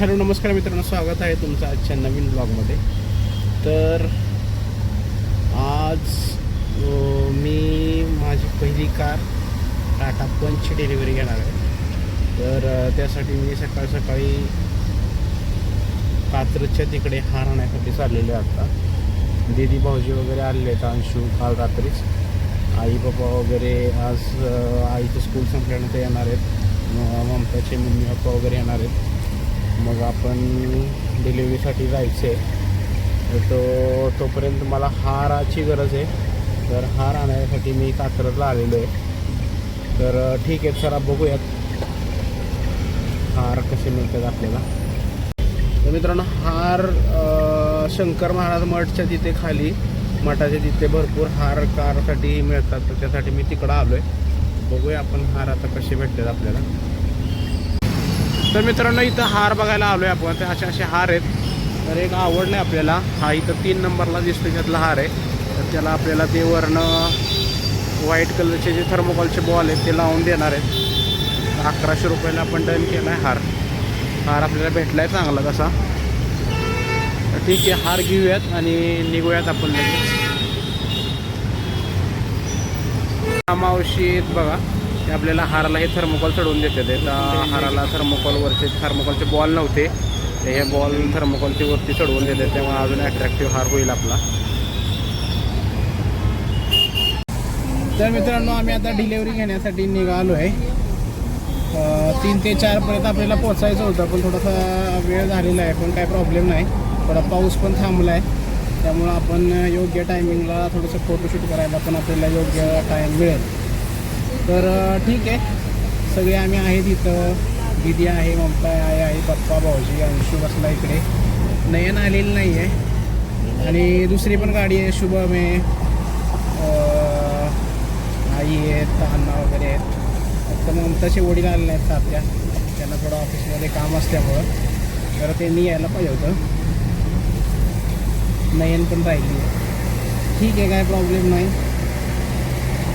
Hello नमस्कार मित्रांनो, स्वागत आहे तुमचं आजच्या नवीन ब्लॉगमध्ये. तर आज मी माझी पहिली कार टाटा पंचची डिलिव्हरी घेणार आहे. तर त्यासाठी मी सकाळी कात्रजच्या तिकडे हार आणण्यासाठी चाललेले आहे. आता दीदी भाऊजी वगैरे आलेले आहेत. अंशू काल रात्रीच, आई पप्पा वगैरे आज आईचं स्कूल संपल्यानंतर येणार आहेत. ममताचे मम्मी पप्पा वगैरे येणार आहेत. मग आपण डिलिव्हरीसाठी जायचं आहे. तोपर्यंत मला हाराची गरज आहे. तर हार आणण्यासाठी मी कात्रजला आलेलो आहे. तर ठीक आहे, चला बघूयात हार कसे मिळतात आपल्याला. तर मित्रांनो, हार शंकर महाराज मठच्या तिथे खाली मठाच्या तिथे भरपूर हार कारसाठी मिळतात. तर त्यासाठी मी तिकडं आलो आहे. बघूया आपण हार आता कसे भेटतात आपल्याला. तर मित्रांनो, इथं हार बघायला आलो आहे आपण. तर असे हार आहेत. तर एक आवडलं आहे आपल्याला. हा इथं 3 नंबरला दिसतो त्यातला हार आहे. तर त्याला आपल्याला ते वरनं व्हाईट कलरचे जे थर्मोकॉलचे बॉल आहेत ते लावून देणार आहेत. 1100 रुपयाला आपण डन केला आहे हार आपल्याला भेटला आहे चांगला तसा. तर ठीक आहे, हार घेऊयात आणि निघूयात आपण लगेच. मावशीत बघा, ते आपल्याला हाराला हे थर्मोकॉल चढवून देतात. तर हाराला थर्मोकॉलचे बॉल नव्हते, हे बॉल थर्मोकॉलचे वरती चढवून देतात. तेव्हा अजून अट्रॅक्टिव्ह हार होईल आपला. तर मित्रांनो, आम्ही आता डिलेवरी घेण्यासाठी निघालो आहे. 3 ते 4 पर्यंत आपल्याला पोचायचं होतं, पण थोडासा वेळ झालेला आहे. पण काही प्रॉब्लेम नाही, थोडा पाऊस पण थांबला आहे. त्यामुळं आपण योग्य टायमिंगला थोडंसं फोटोशूट करायला पण आपल्याला योग्य टाईम मिळेल. तर ठीक आहे, सगळे आम्ही आहेत इथं. दीदी आहे, ममता आहे, पप्पा भाऊजी, अंशू बसला इकडे. नयन आलेली नाही आहे. आणि दुसरी पण गाडी आहे, शुभम आहे, आई आहेत, अण्णा वगैरे आहेत. फक्त ममताचे वडील आले नाहीत तात्या. त्यांना थोडं ऑफिसमध्ये काम असल्यामुळं तर त्यांनी यायला पाहिजे होतं. नयन पण राहिली आहे. ठीक आहे, काय प्रॉब्लेम नाही.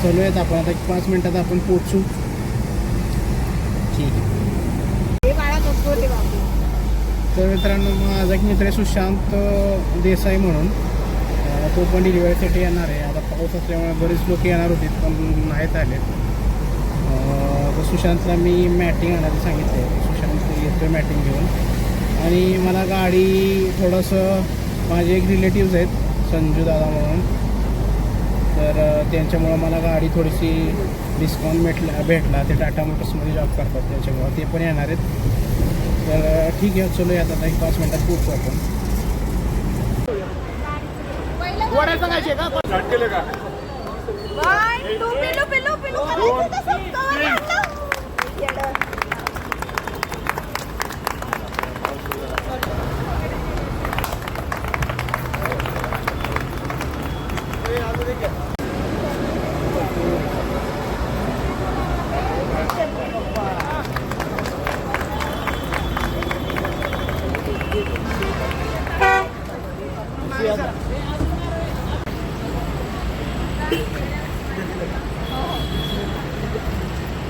चलो आहेत आपण आता. 5 मिनटात आपण पोचू. ठीक आहे. तर मित्रांनो, माझा एक मित्र आहे सुशांत देसाई म्हणून, तो पण डिलिव्हरीसाठी येणार आहे. आता पाऊस असल्यामुळे बरेच लोक येणार होते पण नाहीत आले. तर सुशांतला मी मॅटिंग आणायला सांगितलं आहे. सुशांत येतो मॅटिंग घेऊन. आणि मला गाडी थोडंसं, माझे एक रिलेटिव्ज आहेत संजू दादा म्हणून, तर त्यांच्यामुळं मला गाडी थोडीशी डिस्काउंट भेटला. ते टाटा मोटर्समध्ये जॉब करतात, त्यांच्यामुळं ते पण येणार आहेत. तर ठीक आहे, चलो यात आता 5 मिनटात पोचू आपण. वड्या सांगायचे का? केले का?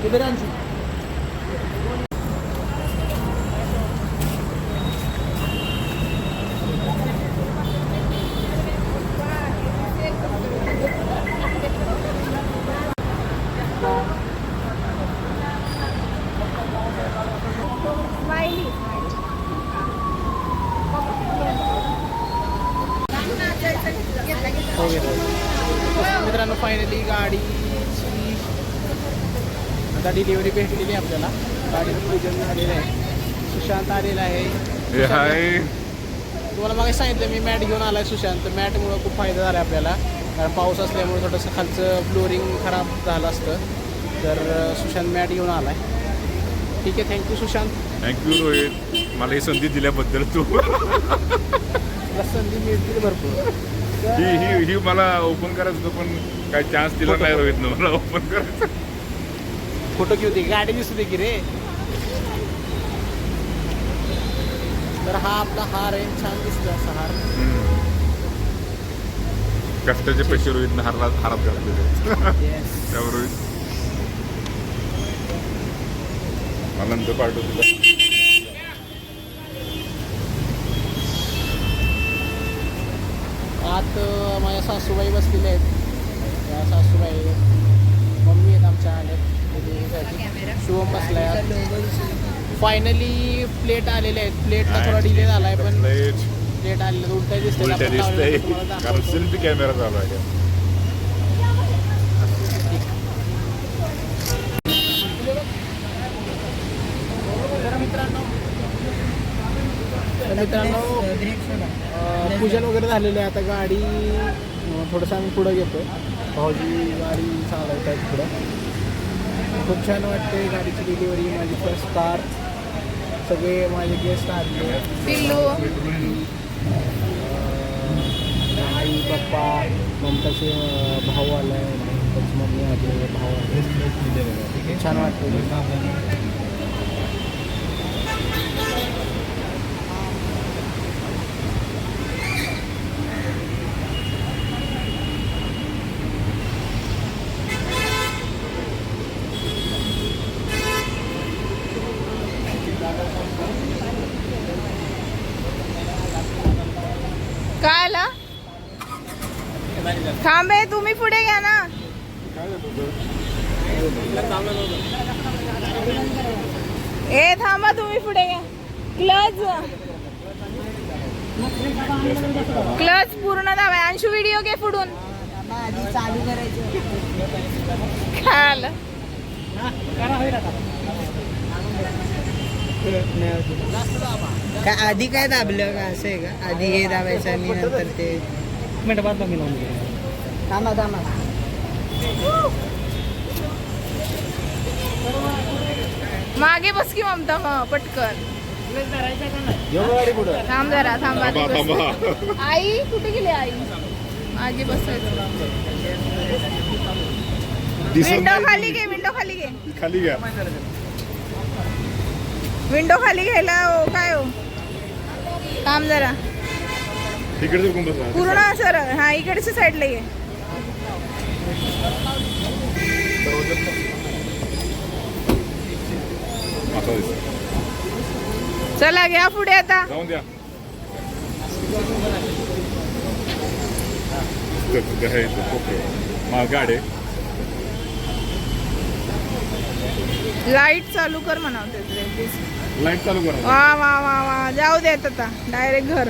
किधर अंशु? मित्रांनो, फायनली गाडीची आता डिलिव्हरी भेटलेली आहे आपल्याला. गाडीचं पूजन झालेलं आहे. सुशांत आलेला आहे. तुम्हाला मागे सांगितलं मी मॅट घेऊन आला आहे. सुशांत मॅटमुळं खूप फायदा झाला आहे आपल्याला, कारण पाऊस असल्यामुळे थोडंसं खालचं फ्लोरिंग खराब झालं असतं. तर सुशांत मॅट घेऊन आला आहे. ठीक आहे, थँक्यू सुशांत. थँक्यू रोहित, मला ही संधी दिल्याबद्दल. तुला संधी मिळतील भरपूर. ही मला ओपन करायचं होतं, पण काही चान्स दिला नाही रोहितनं मला ओपन करायचं. फोटो घेऊ दे, गाडी दिसू दे की रे. तर हा आपला हार आहे, छान दिसतो असा हार. कष्टाचे पैसे रोहितनं हारात घातलेले. त्यावर रोहित मला नंतर पाठवतो तुला. आत माझ्या सासूबाई बसलेल्या आहेत. त्या सासूबाई मम्मी आहेत आमच्या आल्या. शुभम बसलाय आत. फायनली प्लेट आलेले आहेत. प्लेटला थोडा डिले झाला आहे पण प्लेट आलेले उलट्या दिसतंय. कारण सेल्फी कॅमेरा चालू आहे. मित्रांनो पूजन वगैरे झालेलं आहे. आता गाडी थोडंसं आम्ही पुढं घेतो. भाऊजी गाडी चालवत आहेत पुढं. खूप छान वाटते. गाडीची डिलिव्हरी माझी फर्स्ट कार. सगळे माझे गेस्ट आले. आई पप्पा ममताचे भाऊ आला आहे. ममताची मम्मी आली भाऊ आले. छान वाटते. काय आला थांबे तुम्ही पुढे घ्या ना. ए थांबा तुम्ही पुढे घ्या. क्लच पूर्ण दाबा. अंशू व्हिडिओ घे पुढून. चालू करायचं काय आलं काय आधी काय दाबलं का असं आहे का? आधी हे दाबायचं आणि नंतर ते मिनट बाद मी लावून थांबा थांबा. मागे बस की ममता मग पटकन. थांब जरा थांबा. आई कुठे गेली आई? मागे बसायचं. विंडो खाली घे. विंडो खाली घे. खाली घ्या. विंडो खाली घ्यायला हो काय हो काम जरा तिकडे पूर्ण सर. हा इकडच्या साईडला घे. चला घ्या पुढे आता. जाऊन द्या. गाडी लाईट चालू कर म्हणावते. लाईट चालू करा. वा वा वा वा जाऊ देत आता डायरेक्ट घर.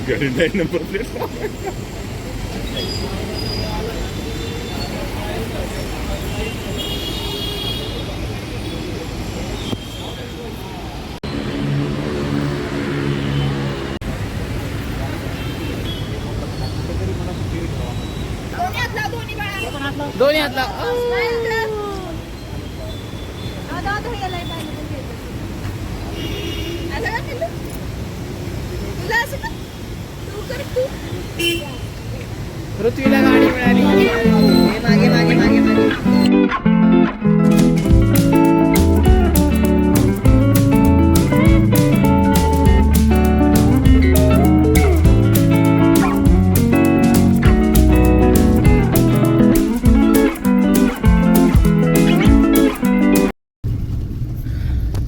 गाडी नाही नंबर प्लेट. दोन्ही हातला. पृथ्वीला गाडी मिळाली. मागे मागे मागे मागे.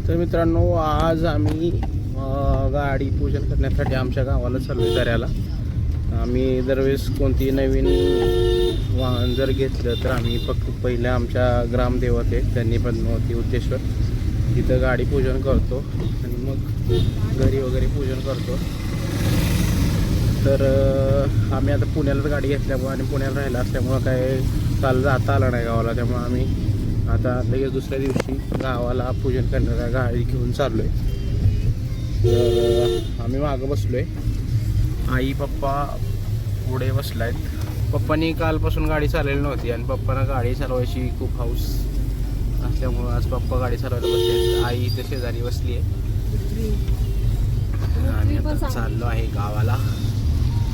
तर मित्रांनो आज आम्ही गाडी पूजन करण्यासाठी आमच्या गावाला चाललोय दर्याला. आम्ही दरवेळेस कोणती नवीन वाहन जर घेतलं तर आम्ही फक्त पहिल्या आमच्या ग्रामदेवत आहेत त्यांनी पद्मावती उद्देश्वर तिथं गाडी पूजन करतो आणि मग घरी वगैरे पूजन करतो. तर आम्ही आता पुण्यालाच गाडी घेतल्यामुळं आणि पुण्याला राहिला असल्यामुळं काय काल जाता आलं नाही गावाला. त्यामुळं आम्ही आता लगेच दुसऱ्या दिवशी गावाला पूजन करणाऱ्या गाडी घेऊन चाललो आहे. तर आम्ही मागं बसलो आहे. आई पप्पा पुढे बसला आहेत. पप्पांनी कालपासून गाडी चालवली नव्हती आणि पप्पांना गाडी चालवायची खूप हौस असल्यामुळं आज पप्पा गाडी चालवायला बसले. आई इथे शेजारी बसली आहे. आम्ही आता चाललो आहे गावाला.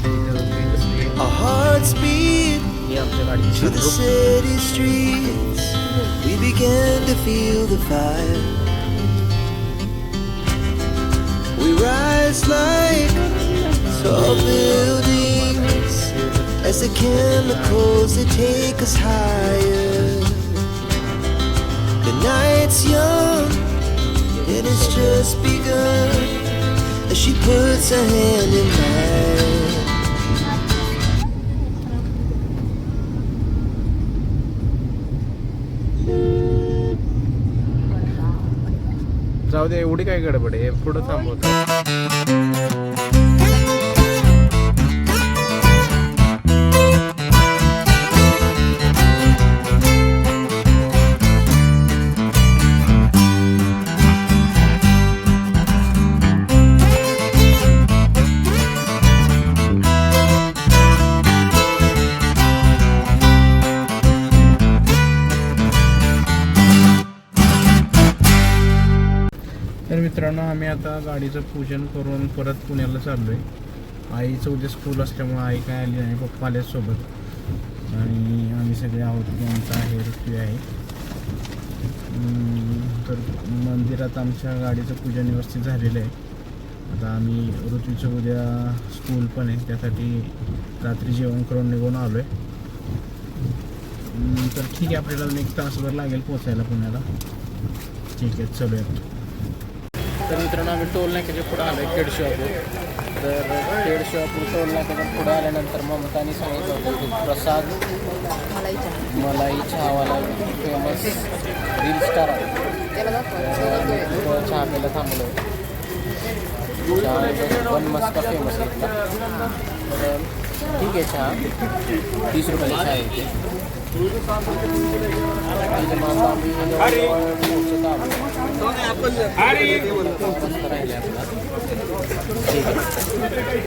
Our hearts beat ही आमच्या गाडीची to the city streets. We began to feel the fire. We rise like tall buildings as the chemicals they take us higher. The night's young and it's just begun as she puts her hand in mine. जाऊ दे, एवढी काय गडबड आहे, पुढं थांबवतो. तर मित्रांनो, आम्ही आता गाडीचं पूजन करून परत पुण्याला चाललो आहे. आईचं उद्या स्कूल असल्यामुळं आई काय आली नाही, पप्पा आले सोबत आणि आम्ही सगळे आहोत. आमचा आहे, ऋतू आहे. तर मंदिरात आमच्या गाडीचं पूजन व्यवस्थित झालेलं आहे. आता आम्ही ऋतूचं उद्या स्कूल पण आहे, त्यासाठी रात्री जेवण करून निघून आलो आहे. तर ठीक आहे, आपल्याला एक तासभर लागेल पोचायला पुण्याला. ठीक आहे, चलूया. तर मित्रांनो, आम्ही टोल नाक्याच्या पुढे आलो आहे खेड शॉपवर. तर खेड शॉपवर टोल नाक्याच्या पुढे आल्यानंतर ममतानी सांगितलं होतं की प्रसाद मलाई चहावाला फेमस रील स्टार आहे. चहा प्यायला थांबलो. चहा पण मस्त फेमस आहे. तर ठीक आहे, चहा 30 रुपयाला चहा येते. राहिले आपला. ठीक आहे.